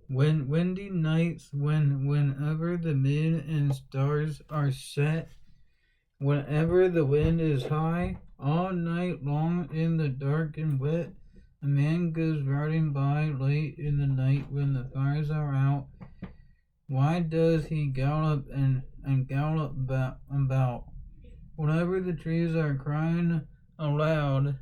Windy nights whenever the moon and stars are set, whenever the wind is high, all night long in the dark and wet, a man goes riding by late in the night when the fires are out. Why does he gallop and gallop about? Whenever the trees are aloud,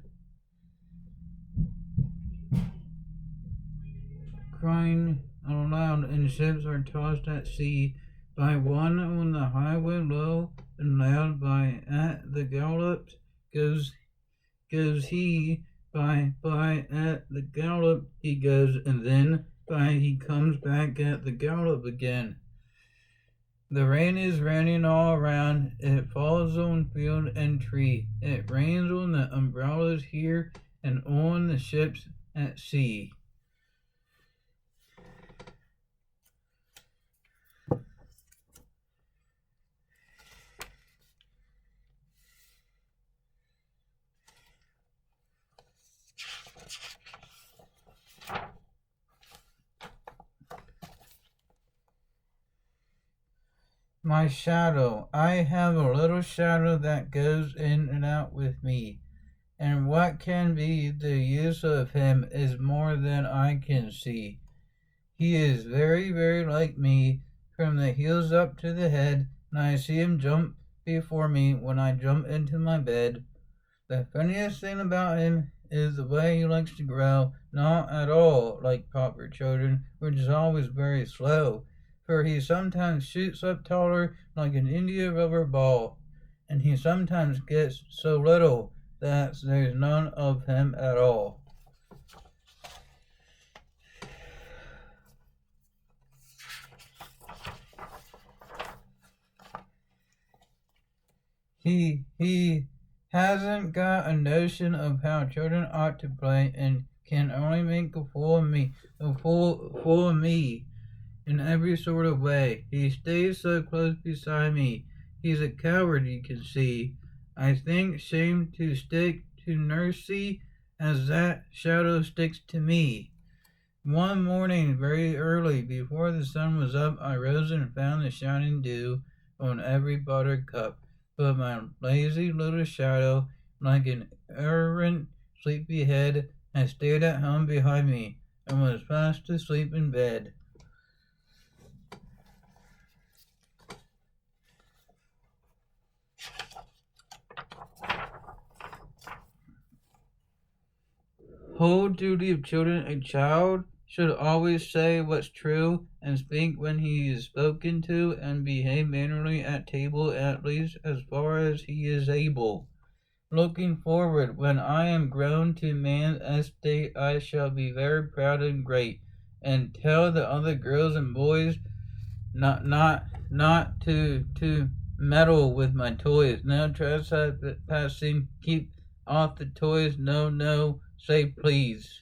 crying aloud, and ships are tossed at sea by one on the highway low and loud. By at the gallop goes he, by at the gallop he goes, and then by he comes back at the gallop again. The rain is raining all around, it falls on field and tree, it rains on the umbrellas here and on the ships at sea. My shadow. I have a little shadow that goes in and out with me, and what can be the use of him is more than I can see. He is very, very like me, from the heels up to the head, and I see him jump before me when I jump into my bed. The funniest thing about him is the way he likes to grow, not at all like proper children, which is always very slow, for he sometimes shoots up taller like an India rubber ball, and he sometimes gets so little that there's none of him at all. He hasn't got a notion of how children ought to play, and can only make a fool of me in every sort of way. He stays so close beside me. He's a coward, you can see. I think shame to stick to Nursey as that shadow sticks to me. One morning, very early, before the sun was up, I rose and found the shining dew on every buttercup. But my lazy little shadow, like an errant sleepy head, had stayed at home behind me, and was fast asleep in bed. Whole duty of children: a child should always say what's true, and speak when he is spoken to, and behave mannerly at table, at least as far as he is able. Looking forward, when I am grown to man's estate, I shall be very proud and great, and tell the other girls and boys not to meddle with my toys. No trespassing. Keep off the toys. No, no. Say please.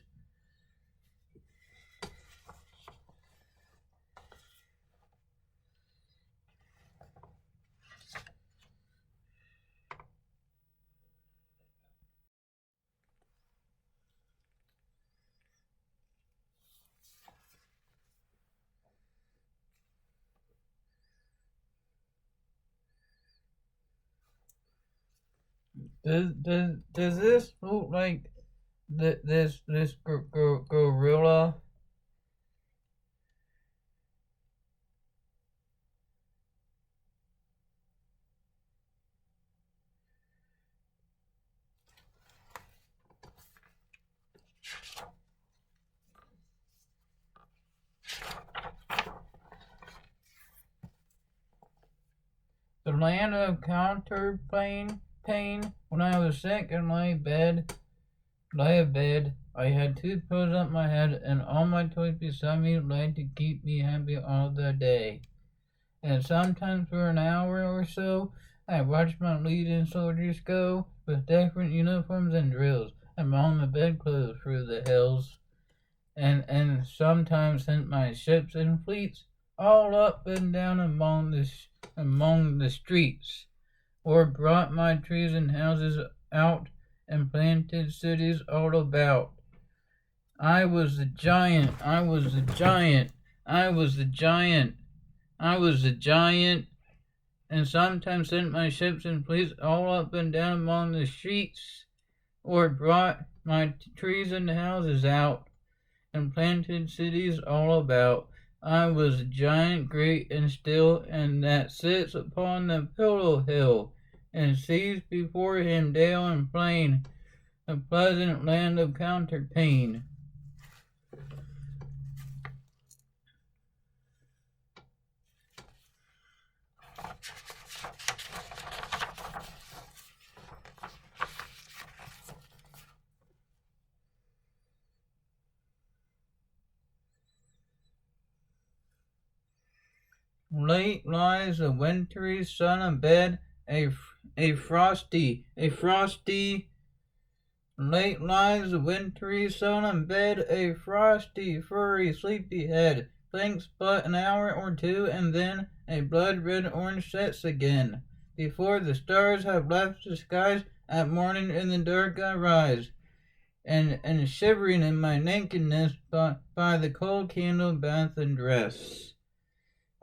Does this look like this gorilla? The land of counterpane pain. When I was sick and lay abed, I had two pillows up my head, and all my toys beside me lay to keep me happy all the day. And sometimes for an hour or so, I watched my leading soldiers go with different uniforms and drills among the bedclothes through the hills, and sometimes sent my ships and fleets all up and down among the streets, or brought my trees and houses out and planted cities all about. I was the giant, I was the giant, I was the giant, I was the giant, and sometimes sent my ships and fleets all up and down among the streets, or brought my trees and houses out, and planted cities all about. I was a giant great and still, and that sits upon the pillow hill, and sees before him dale and plain, a pleasant land of counterpane. Late lies the wintry sun abed, a frosty, late lies the wintry sun in bed, a frosty, furry, sleepy head, blinks but an hour or two, and then a blood-red orange sets again. Before the stars have left the skies, at morning in the dark I rise, and shivering in my nakedness by the cold candle bath and dress.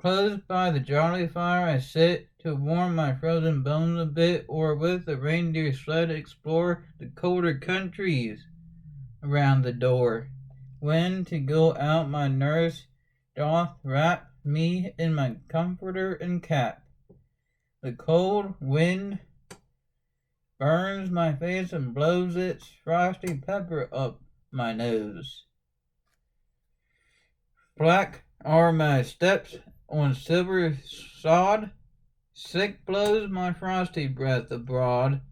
Close by the jolly fire I sit, to warm my frozen bones a bit, or with the reindeer sled explore the colder countries around the door. When to go out my nurse doth wrap me in my comforter and cap. The cold wind burns my face and blows its frosty pepper up my nose. Black are my steps on silver sod, sick blows my frosty breath abroad,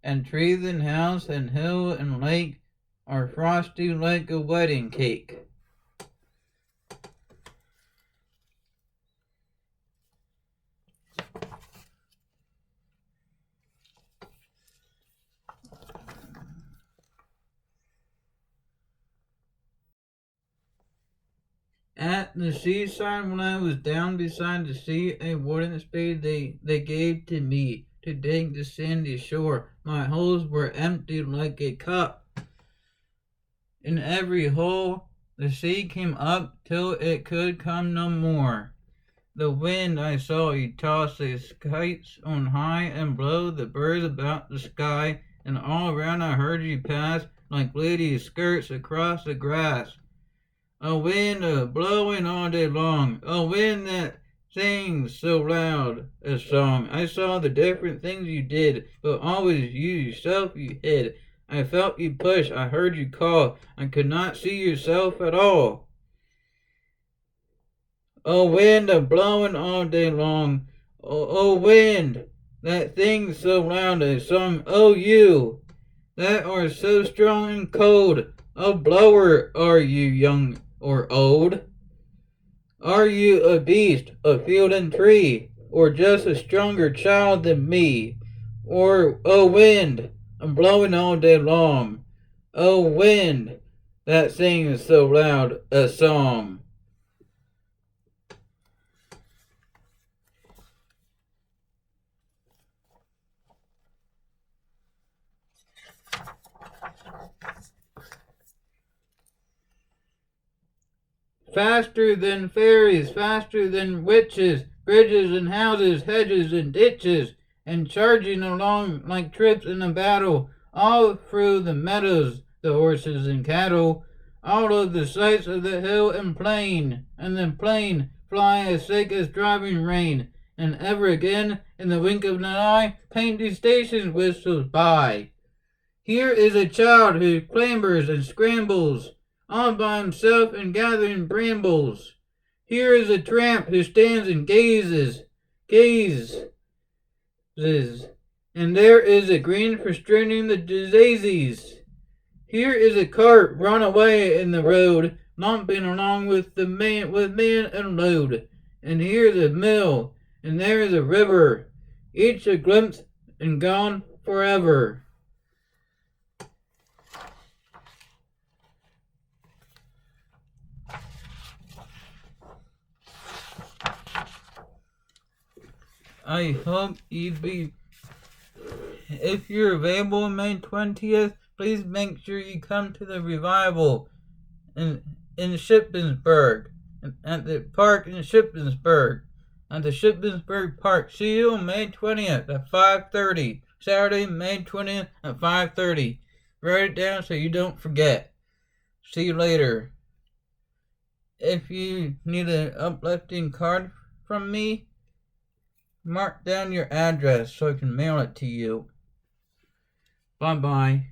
and trees and house and hill and lake are frosty like a wedding cake. At the seaside, when I was down beside the sea, a wooden spade they gave to me to dig the sandy shore. My holes were empty like a cup. In every hole the sea came up till it could come no more. The wind I saw you toss the kites on high and blow the birds about the sky, and all around I heard you pass like ladies' skirts across the grass. A wind blowing all day long, a wind that sings so loud a song. I saw the different things you did, but always you yourself you hid. I felt you push, I heard you call, I could not see yourself at all. Oh, wind blowing all day long, oh wind that sings so loud a song. Oh, you that are so strong and cold, a blower are you, young or old? Are you a beast of field and tree, or just a stronger child than me? Or, oh wind, I'm blowing all day long, oh wind, that sings so loud a song. Faster than fairies, faster than witches, bridges and houses, hedges and ditches, and charging along like troops in a battle, all through the meadows, the horses and cattle, all of the sights of the hill and the plain fly as thick as driving rain, and ever again, in the wink of an eye, painted stations whistles by. Here is a child who clambers and scrambles all by himself and gathering brambles. Here is a tramp who stands and gazes, and there is a green for straining the daisies. Here is a cart run away in the road, lumping along with man and load. And here is a mill, and there is a river, each a glimpse and gone forever. I hope you'd be, if you're available May 20th, please make sure you come to the revival. in Shippensburg, at the park in Shippensburg, at the Shippensburg Park. See you on May 20th at 5:30. Saturday, May 20th at 5:30. Write it down so you don't forget. See you later. If you need an uplifting card from me, mark down your address so I can mail it to you. Bye-bye.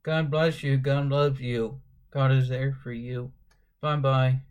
God bless you. God loves you. God is there for you. Bye-bye.